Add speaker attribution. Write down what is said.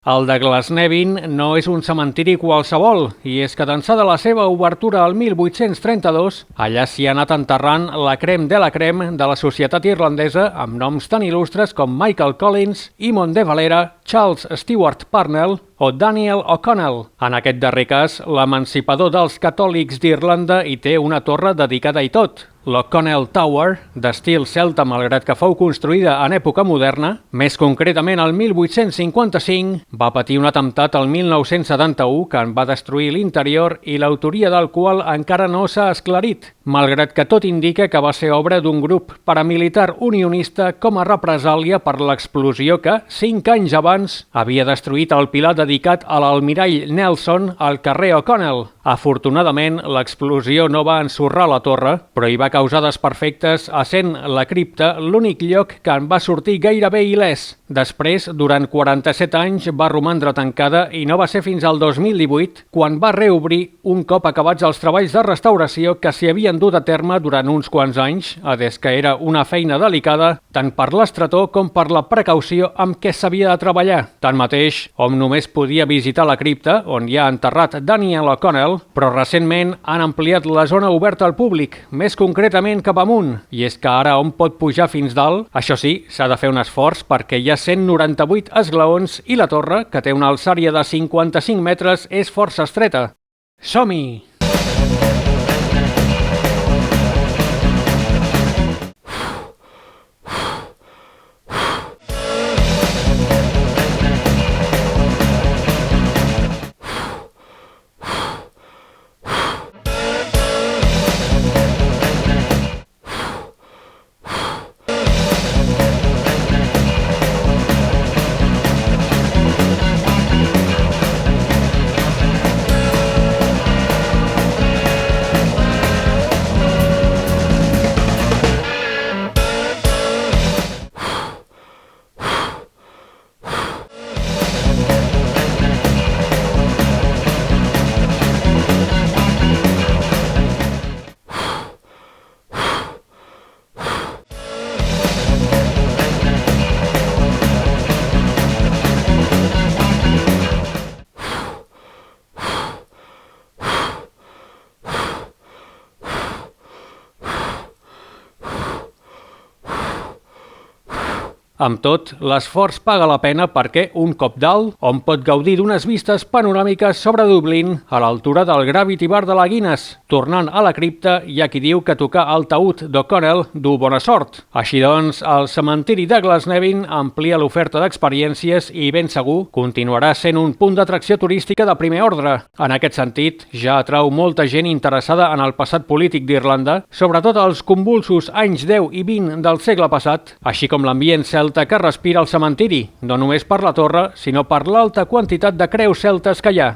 Speaker 1: El de Glasnevin no és un cementiri qualsevol, i és que d'ençà de la seva obertura al 1832, allà s'hi ha anat enterrant la crème de la crème de la societat irlandesa amb noms tan il·lustres com Michael Collins, Eamon de Valera, Charles Stewart Parnell o Daniel O'Connell. En aquest darrer cas, l'emancipador dels catòlics d'Irlanda hi té una torre dedicada i tot. L'O'Connell Tower, d'estil celta malgrat que fou construïda en època moderna, més concretament el 1855, va patir un atemptat el 1971 que en va destruir l'interior i l'autoria del qual encara no s'ha esclarit, malgrat que tot indica que va ser obra d'un grup paramilitar unionista com a represàlia per l'explosió que, 5 anys abans, havia destruït el pilar dedicat a l'almirall Nelson al carrer O'Connell. Afortunadament, l'explosió no va ensorrar la torre, però hi va causar desperfectes, essent la cripta l'únic lloc que en va sortir gairebé il·lès. Després, durant 47 anys, va romandre tancada i no va ser fins al 2018 quan va reobrir un cop acabats els treballs de restauració que s'hi havien dut a terme durant uns quants anys, des que era una feina delicada tant per l'estretor com per la precaució amb què s'havia de treballar. Tanmateix, hom només podia visitar la cripta, on hi ha enterrat Daniel O'Connell, però recentment han ampliat la zona oberta al públic, més concretament cap amunt, i és que ara hom pot pujar fins dalt. Això sí, s'ha de fer un esforç perquè hi ha 198 esglaons i la torre, que té una alçària de 55 metres, és força estreta. Som-hi! Amb tot, l'esforç paga la pena perquè, un cop dalt, hom pot gaudir d'unes vistes panoràmiques sobre Dublín a l'altura del Gravity Bar de la Guinness. Tornant a la cripta, hi ha qui diu que tocar el taüt d'O'Connell du bona sort. Així doncs, el cementiri de Glasnevin amplia l'oferta d'experiències i, ben segur, continuarà sent un punt d'atracció turística de primer ordre. En aquest sentit, ja atrau molta gent interessada en el passat polític d'Irlanda, sobretot els convulsos anys 10 i 20 del segle passat, així com l'ambient celta que respira el cementiri, no només per la torre, sinó per l'alta quantitat de creus celtes que hi ha.